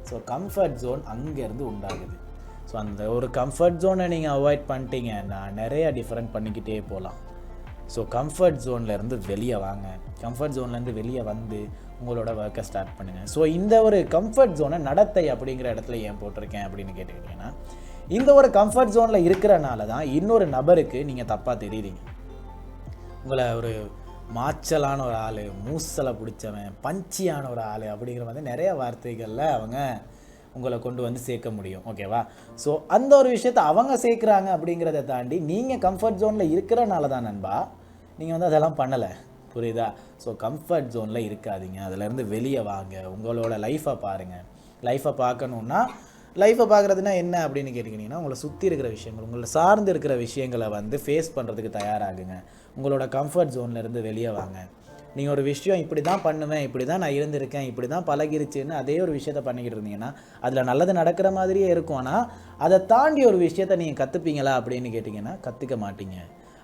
ஸோ கம்ஃபர்ட் ஜோன் அங்கேருந்து உண்டாகுது. ஸோ அந்த ஒரு கம்ஃபர்ட் ஜோனை நீங்கள் அவாய்ட் பண்ணிட்டீங்கன்னா நிறையா டிஃப்ரெண்ட் பண்ணிக்கிட்டே போகலாம். ஸோ கம்ஃபர்ட் ஜோன்லேருந்து வெளியே வாங்க. கம்ஃபர்ட் ஜோன்லேருந்து வெளியே வந்து உங்களோட ஒர்க்கை ஸ்டார்ட் பண்ணுங்கள். ஸோ இந்த ஒரு கம்ஃபர்ட் ஜோனை நடத்தை அப்படிங்கிற இடத்துல ஏன் போட்டிருக்கேன் அப்படின்னு கேட்டுக்கிட்டிங்கன்னா, இந்த ஒரு கம்ஃபர்ட் ஜோனில் இருக்கிறனால தான் இன்னொரு நபருக்கு நீங்கள் தப்பாக தெரியுறீங்க. உங்களை ஒரு மாச்சலான ஒரு ஆள், மூசலை பிடிச்சவன், பஞ்சியான ஒரு ஆள் அப்படிங்கிற மாதிரி நிறைய வார்த்தைகளில் அவங்க உங்களை கொண்டு வந்து சேர்க்க முடியும். ஓகேவா? ஸோ அந்த ஒரு விஷயத்தை அவங்க சேர்க்குறாங்க. அப்படிங்கிறத தாண்டி நீங்கள் கம்ஃபர்ட் ஜோனில் இருக்கிறனால தான் நண்பா நீங்கள் வந்து அதெல்லாம் பண்ணலை. புரியுதா? ஸோ கம்ஃபர்ட் ஜோனில் இருக்காதீங்க, அதிலேருந்து வெளியே வாங்க. உங்களோட லைஃப்பை பாருங்கள். லைஃப்பை பார்க்கணுன்னா, லைஃப்பை பார்க்குறதுனா என்ன அப்படின்னு கேட்டிங்கன்னா, உங்களை சுற்றி இருக்கிற விஷயங்கள், உங்களை சார்ந்து இருக்கிற விஷயங்களை வந்து ஃபேஸ் பண்ணுறதுக்கு தயாராகுங்க. உங்களோட கம்ஃபர்ட் ஜோன்லேருந்து வெளியே வாங்க. நீங்கள் ஒரு விஷயம் இப்படி தான் பண்ணுவேன், இப்படி தான் நான் இருந்திருக்கேன், இப்படி தான் பழகிருச்சுன்னு அதே ஒரு விஷயத்த பண்ணிக்கிட்டு இருந்தீங்கன்னா அதில் நல்லது நடக்கிற மாதிரியே இருக்கும். ஆனால் அதை தாண்டி ஒரு விஷயத்த நீங்கள் கற்றுப்பீங்களா அப்படின்னு கேட்டிங்கன்னா கற்றுக்க மாட்டீங்க.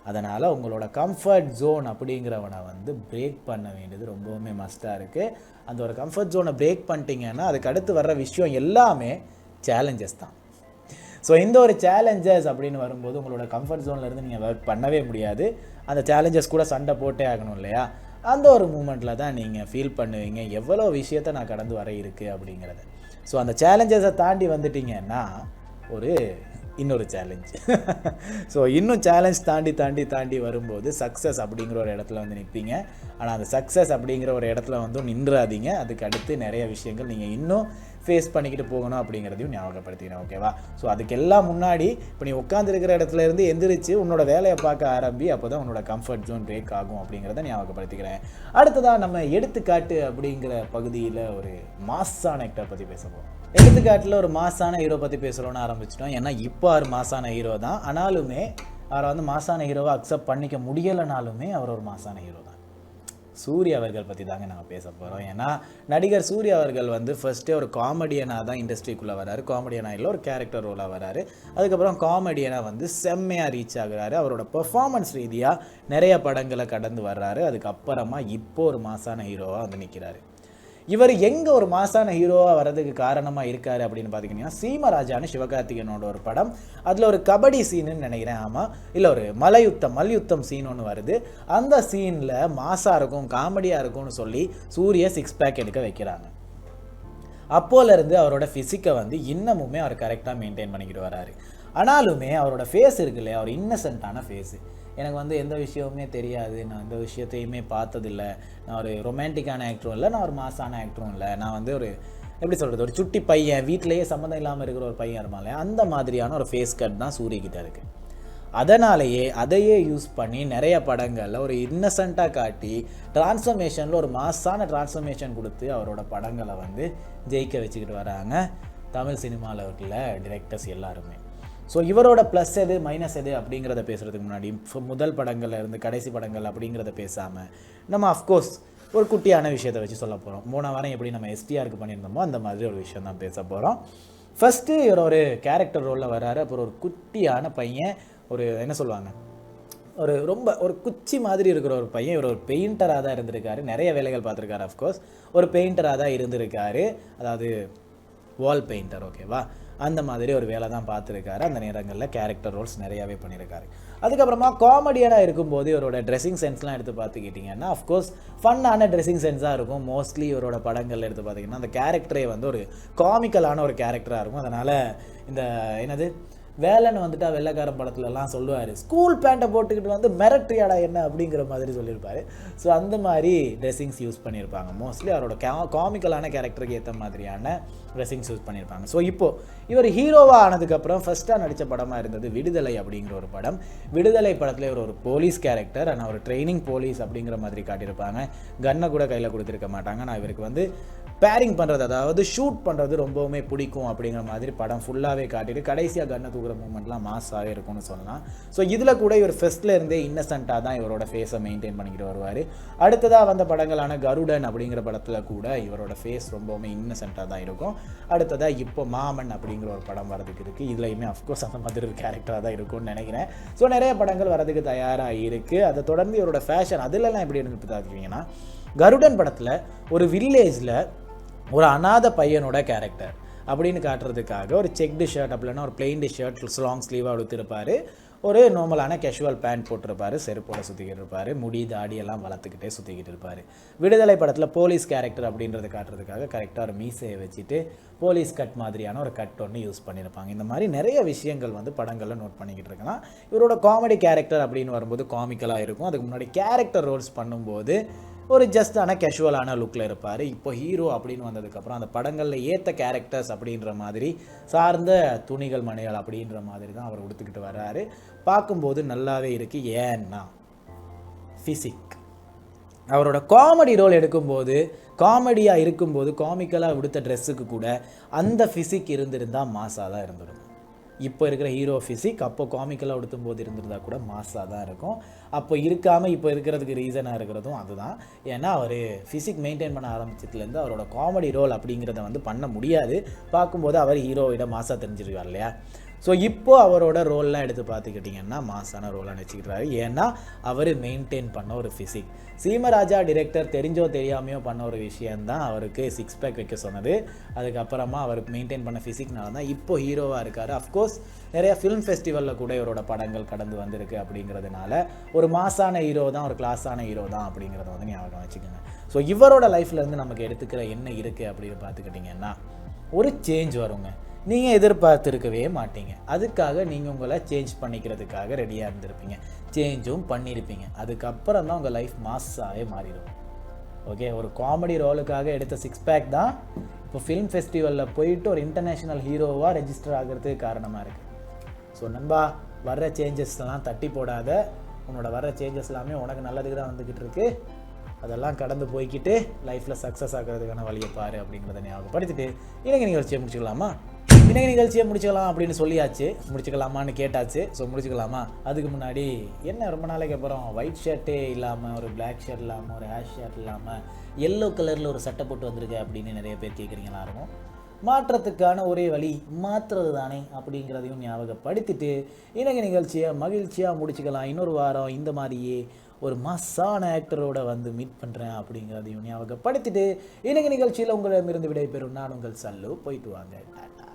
அதனால் உங்களோட கம்ஃபர்ட் ஜோன் அப்படிங்கிறவனை வந்து பிரேக் பண்ண வேண்டியது ரொம்பவுமே மஸ்ட்டாக இருக்குது. அந்த ஒரு கம்ஃபர்ட் ஜோனை பிரேக் பண்ணிட்டீங்கன்னா அதுக்கு அடுத்து வர்ற விஷயம் எல்லாமே சேலஞ்சஸ் தான். ஸோ இந்த ஒரு சேலஞ்சஸ் அப்படின்னு வரும்போது உங்களோட கம்ஃபர்ட் ஜோன்லேருந்து நீங்கள் ஒர்க் பண்ணவே முடியாது. அந்த சேலஞ்சஸ் கூட சண்டை போட்டே ஆகணும் இல்லையா? அந்த ஒரு மூமெண்ட்டில் தான் நீங்கள் ஃபீல் பண்ணுவீங்க எவ்வளோ விஷயத்தை நான் கடந்து வர இருக்குது அப்படிங்கிறத. ஸோ அந்த சேலஞ்சஸை தாண்டி வந்துட்டிங்கன்னா இன்னொரு சேலஞ்ச் ஸோ இன்னும் சேலஞ்ச் தாண்டி வரும்போது சக்ஸஸ் அப்படிங்கிற ஒரு இடத்துல வந்து நிற்பீங்க. ஆனால் அந்த சக்ஸஸ் அப்படிங்கிற ஒரு இடத்துல வந்து நின்றாதீங்க. அதுக்கு அடுத்து நிறைய விஷயங்கள் நீங்கள் இன்னும் ஃபேஸ் பண்ணிக்கிட்டு போகணும் அப்படிங்கிறதையும் ஞாபகப்படுத்திக்கிறேன். ஓகேவா? ஸோ அதுக்கெல்லாம் முன்னாடி இப்போ நீ உட்காந்துருக்கிற இடத்துல இருந்து எந்திரிச்சு உன்னோட வேலையை பார்க்க ஆரம்பி. அப்போ தான் உன்னோட கம்ஃபர்ட் ஜோன் பிரேக் ஆகும் அப்படிங்கிறத ஞாபகப்படுத்திக்கிறேன். அடுத்ததாக நம்ம எடுத்துக்காட்டு அப்படிங்கிற பகுதியில் ஒரு மாஸான ஆக்டர் பற்றி பேச போகிறோம். எடுத்துக்காட்டில் ஒரு மாஸான ஹீரோ பற்றி பேசுகிறோன்னு ஆரம்பிச்சிட்டோம். ஏன்னா இப்போ அவர் மாஸான ஹீரோ தான். ஆனாலுமே அவரை வந்து மாஸான ஹீரோவை அக்செப்ட் பண்ணிக்க முடியலைனாலுமே அவர் ஒரு மாஸான ஹீரோ தான். சூர்யா அவர்கள் பற்றி தாங்க நாங்கள் பேச போகிறோம். ஏன்னா நடிகர் சூர்யா அவர்கள் வந்து ஃபர்ஸ்ட்டே ஒரு காமெடியனாக தான் இண்டஸ்ட்ரிக்குள்ளே வராரு. காமெடியனாக இல்லை, ஒரு கேரக்டர் ரோலாக வராரு. அதுக்கப்புறம் காமெடியனாக வந்து செம்மையாக ரீச் ஆகுறாரு. அவரோட பெர்ஃபார்மன்ஸ் ரீதியாக நிறைய படங்களை கடந்து வர்றாரு. அதுக்கப்புறமா இப்போ ஒரு மாஸான ஹீரோவாக வந்து நிற்கிறாரு. இவர் எங்கே ஒரு மாஸான ஹீரோவாக வர்றதுக்கு காரணமாக இருக்கார் அப்படின்னு பார்த்தீங்கன்னா, சீமராஜான்னு சிவகார்த்திகேயனோட ஒரு படம். அதில் ஒரு கபடி சீனுன்னு நினைக்கிறேன். ஆமாம், இல்லை ஒரு மல்யுத்தம் சீன் ஒன்று வருது. அந்த சீனில் மாஸாக இருக்கும், காமெடியாக இருக்கும்னு சொல்லி சூரிய 6 பேக் எடுக்க வைக்கிறாங்க. அப்போலேருந்து அவரோட ஃபிசிக்கை வந்து இன்னமுமே அவர் கரெக்டாக மெயின்டைன் பண்ணிக்கிட்டு வராரு. ஆனாலுமே அவரோட ஃபேஸ் இருக்கு இல்லையா, அவர் இன்னசென்ட்டான ஃபேஸு. எனக்கு வந்து எந்த விஷயமுமே தெரியாது, நான் எந்த விஷயத்தையுமே பார்த்ததில்லை, நான் ஒரு ரொமான்டிக்கான ஆக்டரும் இல்லை, நான் ஒரு மாஸான ஆக்டரும் இல்லை, நான் வந்து ஒரு எப்படி சொல்கிறது, ஒரு சுட்டி பையன், வீட்டிலேயே சம்மந்தம் இல்லாமல் இருக்கிற ஒரு பையன் இருமாலே அந்த மாதிரியான ஒரு ஃபேஸ் கட் தான் சூரியகிட்ட இருக்குது. அதனாலேயே அதையே யூஸ் பண்ணி நிறைய படங்களில் ஒரு இன்னசென்ட்டாக காட்டி டிரான்ஸ்ஃபர்மேஷனில் ஒரு மாஸான டிரான்ஸ்ஃபர்மேஷன் கொடுத்து அவரோட படங்களை வந்து ஜெயிக்க வச்சுக்கிட்டு வராங்க தமிழ் சினிமாவில் இருக்கிற டிரெக்டர்ஸ் எல்லாருமே. ஸோ இவரோட ப்ளஸ் எது மைனஸ் எது அப்படிங்கிறத பேசுகிறதுக்கு முன்னாடி முதல் படங்கள்ல இருந்து கடைசி படங்கள் அப்படிங்கிறத பேசாமல் நம்ம அஃப்கோர்ஸ் ஒரு குட்டியான விஷயத்தை வச்சு சொல்ல போகிறோம். 3 வாரம் எப்படி நம்ம எஸ்டிஆருக்கு பண்ணியிருந்தோமோ அந்த மாதிரி ஒரு விஷயம் தான் பேச போகிறோம். ஃபஸ்ட்டு இவர் ஒரு கேரக்டர் ரோலில் வர்றாரு. அப்புறம் ஒரு குட்டியான பையன், ஒரு என்ன சொல்லுவாங்க, ஒரு குச்சி மாதிரி இருக்கிற ஒரு பையன். இவர் ஒரு பெயிண்டராக தான் இருந்திருக்காரு. நிறைய வேலைகள் பார்த்துருக்காரு. அஃப்கோர்ஸ் ஒரு பெயிண்டராக தான் இருந்திருக்காரு, அதாவது வால் பெயிண்டர். ஓகேவா? அந்த மாதிரி ஒரு வேலை தான் பார்த்துருக்காரு. அந்த நேரங்களில் கேரக்டர் ரோல்ஸ் நிறையாவே பண்ணியிருக்காரு. அதுக்கப்புறமா காமெடியனாக இருக்கும்போது இவரோட ட்ரெஸ்ஸிங் சென்ஸ்லாம் எடுத்து பார்த்துக்கிட்டிங்கன்னா அஃப்கோர்ஸ் ஃபன்னான ட்ரெஸ்ஸிங் சென்ஸாக இருக்கும். மோஸ்ட்லி இவரோட படங்கள் எடுத்து பார்த்திங்கன்னா அந்த கேரக்டரே வந்து ஒரு காமிக்கலான ஒரு கேரக்டராக இருக்கும். அதனால் இந்த என்னது வேலைன்னு வந்துட்டு வெள்ளைக்காரன் படத்துலலாம் சொல்லுவார், ஸ்கூல் பேண்ட்டை போட்டுக்கிட்டு வந்து மிரட்ரியாடா என்ன அப்படிங்கிற மாதிரி சொல்லியிருப்பார். ஸோ அந்த மாதிரி ட்ரெஸ்ஸிங்ஸ் யூஸ் பண்ணியிருப்பாங்க. மோஸ்ட்லி அவரோட காமிக்கலான கேரக்டருக்கு ஏற்ற மாதிரியான ட்ரெஸ்ஸிங்ஸ் யூஸ் பண்ணியிருப்பாங்க. ஸோ இப்போது இவர் ஹீரோவாக ஆனதுக்கப்புறம் ஃபஸ்ட்டாக நடித்த படமாக இருந்தது விடுதலை அப்படிங்கிற ஒரு படம். விடுதலை படத்தில் இவர் ஒரு போலீஸ் கேரக்டர், ஆனால் ஒரு ட்ரைனிங் போலீஸ் அப்படிங்கிற மாதிரி காட்டியிருப்பாங்க. கன்னை கூட கையில் கொடுத்துருக்க மாட்டாங்க. நான் இவருக்கு வந்து பேரிங் பண்ணுறது, அதாவது ஷூட் பண்ணுறது ரொம்பவுமே பிடிக்கும் அப்படிங்கிற மாதிரி படம் ஃபுல்லாகவே காட்டிட்டு கடைசியாக கன்னை தூக்குற மூமெண்ட்லாம் மாஸாகவே இருக்கும்னு சொல்லலாம். ஸோ இதில் கூட இவர் ஃபர்ஸ்ட்ல இருந்தே இன்னசென்ட்டாக தான் இவரோட ஃபேஸை மெயின்டைன் பண்ணிக்கிட்டு வருவார். அடுத்ததாக வந்த படங்களான கருடன் அப்படிங்கிற படத்தில் கூட இவரோட ஃபேஸ் ரொம்பவுமே இன்னசென்ட்டாக தான் இருக்கும். அடுத்ததாக இப்போ மாமன் அப்படிங்கிற ஒரு படம் வரதுக்கு இருக்குது. இதுலையுமே அஃப்கோர்ஸ் அந்த மாதிரி ஒரு கேரக்டராக தான் இருக்கும்னு நினைக்கிறேன். ஸோ நிறைய படங்கள் வரதுக்கு தயாராக இருக்குது. அதை தொடர்ந்து இவரோட ஃபேஷன் அதிலெல்லாம் எப்படி இருந்து பார்த்துக்கிட்டிங்கன்னா, கருடன் படத்தில் ஒரு வில்லேஜில் ஒரு அநாத பையனோட கேரக்டர் அப்படின்னு காட்டுறதுக்காக ஒரு செக்டு ஷர்ட் அப்படின்னா ஒரு பிளெயின் ஷர்ட் லாங் ஸ்லீவாக எடுத்திருப்பார். ஒரு நார்மலான கேஷுவல் பேண்ட் போட்டிருப்பார், செருப்போட சுற்றிக்கிட்டு இருப்பார், முடி தாடியெல்லாம் வளர்த்துக்கிட்டே சுற்றிக்கிட்டு இருப்பார். விடுதலை படத்தில் போலீஸ் கேரக்டர் அப்படின்றத காட்டுறதுக்காக கரெக்டாக ஒரு மீசையை வச்சுட்டு போலீஸ் கட் மாதிரியான ஒரு கட் ஒன்று யூஸ் பண்ணியிருப்பாங்க. இந்த மாதிரி நிறைய விஷயங்கள் வந்து படங்களில் நோட் பண்ணிக்கிட்டு இருக்கலாம். இவரோட காமெடி கேரக்டர் அப்படின்னு வரும்போது காமிக்கலாக இருக்கும். அதுக்கு முன்னாடி கேரக்டர் ரோல்ஸ் பண்ணும்போது ஒரு ஜஸ்டான கேஷுவலான லுக்கில் இருப்பார். இப்போ ஹீரோ அப்படின்னு வந்ததுக்கப்புறம் அந்த படங்களில் ஏற்ற கேரக்டர்ஸ் அப்படின்ற மாதிரி சார்ந்த துணிகள் மணிகள் அப்படின்ற மாதிரி தான் அவர் உடுத்துக்கிட்டு வர்றாரு. பார்க்கும்போது நல்லாவே இருக்குது. ஏன்னா ஃபிசிக், அவரோட காமெடி ரோல் எடுக்கும்போது, காமெடியாக இருக்கும்போது, காமிக்கலாக உடுத்த ட்ரெஸ்ஸுக்கு கூட அந்த ஃபிசிக் இருந்திருந்தால் மாஸாக தான் இருந்துடும். இப்போ இருக்கிற ஹீரோ ஃபிசிக் அப்போ காமிக்கலாக உடுத்தும் போது இருந்திருந்தால் கூட மாஸாக தான் இருக்கும். அப்போ இருக்காமல் இப்போ இருக்கிறதுக்கு ரீசனாக இருக்கிறதும் அதுதான். ஏன்னா அவர் ஃபிசிக் மெயின்டைன் பண்ண ஆரம்பிச்சதுலேருந்து அவரோட காமெடி ரோல் அப்படிங்கிறத வந்து பண்ண முடியாது. பார்க்கும்போது அவர் ஹீரோவிட மாஸாக தெரிஞ்சிருக்கார் இல்லையா? ஸோ இப்போ அவரோட ரோல்லாம் எடுத்து பார்த்துக்கிட்டிங்கன்னா மாசான ரோலாக வச்சுக்கிறாரு. ஏன்னா அவர் மெயின்டைன் பண்ண ஒரு ஃபிசிக். சீமராஜா டிரெக்டர் தெரிஞ்சோ தெரியாமையோ பண்ண ஒரு விஷயந்தான் அவருக்கு 6 பேக் வைக்க சொன்னது. அதுக்கப்புறமா அவர் மெயின்டைன் பண்ண ஃபிசிக்னால தான் இப்போ ஹீரோவாக இருக்கார். அஃப்கோர்ஸ் நிறையா ஃபிலிம் ஃபெஸ்டிவலில் கூட இவரோட படங்கள் கடந்து வந்திருக்கு. அப்படிங்கிறதுனால ஒரு மாசான ஹீரோ தான், ஒரு கிளாஸான ஹீரோ தான் அப்படிங்கிறத வந்து ஞாபகம் வச்சுக்கோங்க. ஸோ இவரோட லைஃப்லேருந்து நமக்கு எடுத்துக்கிற என்ன இருக்குது அப்படின்னு பார்த்துக்கிட்டிங்கன்னா ஒரு சேஞ்ச் வருங்க. நீங்கள் எதிர்பார்த்துருக்கவே மாட்டீங்க. அதுக்காக நீங்கள் உங்களை சேஞ்ச் பண்ணிக்கிறதுக்காக ரெடியாக இருந்திருப்பீங்க. சேஞ்சும் பண்ணியிருப்பீங்க. அதுக்கப்புறம் தான் உங்கள் லைஃப் மாஸாகவே மாறிடும். ஓகே, ஒரு காமெடி ரோலுக்காக எடுத்த 6 பேக் தான் இப்போ ஃபிலிம் ஃபெஸ்டிவலில் போயிட்டு ஒரு இன்டர்நேஷ்னல் ஹீரோவாக ரெஜிஸ்டர் ஆகிறதுக்கு காரணமாக இருக்குது. ஸோ நண்பா, வர்ற சேஞ்சஸ்லாம் தட்டி போடாத. உன்னோட வர்ற சேஞ்சஸ் எல்லாமே உனக்கு நல்லதுக்கு தான் வந்துக்கிட்டு இருக்கு. அதெல்லாம் கடந்து போய்கிட்டு லைஃப்பில் சக்ஸஸ் ஆகிறதுக்கான வழியை பாரு அப்படிங்கிறத ஞாபகப்படுத்திட்டு இன்றைக்கி நிகழ்ச்சியை முடிச்சுக்கலாமா? இன்றைக்கி நிகழ்ச்சியை முடிச்சுக்கலாம் அப்படின்னு சொல்லியாச்சு. முடிச்சுக்கலாமான்னு கேட்டாச்சு. ஸோ முடிச்சுக்கலாமா? அதுக்கு முன்னாடி என்ன ரொம்ப நாளைக்கு அப்புறம் ஒயிட் ஷர்ட்டே இல்லாமல், ஒரு பிளாக் ஷர்ட் இல்லாமல், ஒரு ஹேஷ் ஷர்ட் இல்லாமல் எல்லோ கலரில் ஒரு சட்டை போட்டு வந்திருக்கு அப்படின்னு நிறைய பேர் கேட்குறீங்களா இருக்கும். மாற்றத்துக்கான ஒரே வழி மாற்றுறது தானே அப்படிங்கிறதையும் ஞாபகப்படுத்திட்டு இன்றைக்கி நிகழ்ச்சியை மகிழ்ச்சியாக முடிச்சுக்கலாம். இன்னொரு வாரம் இந்த மாதிரியே ஒரு மாசான ஆக்டரோட வந்து மீட் பண்ணுறேன் அப்படிங்கிறதையும் ஞாபகப்படுத்திட்டு இன்றைக்கி நிகழ்ச்சியில் உங்களிடமிருந்து விடைபெறும் நான் உங்கள் சல்லு. போயிட்டு வாங்க. டாட்டா.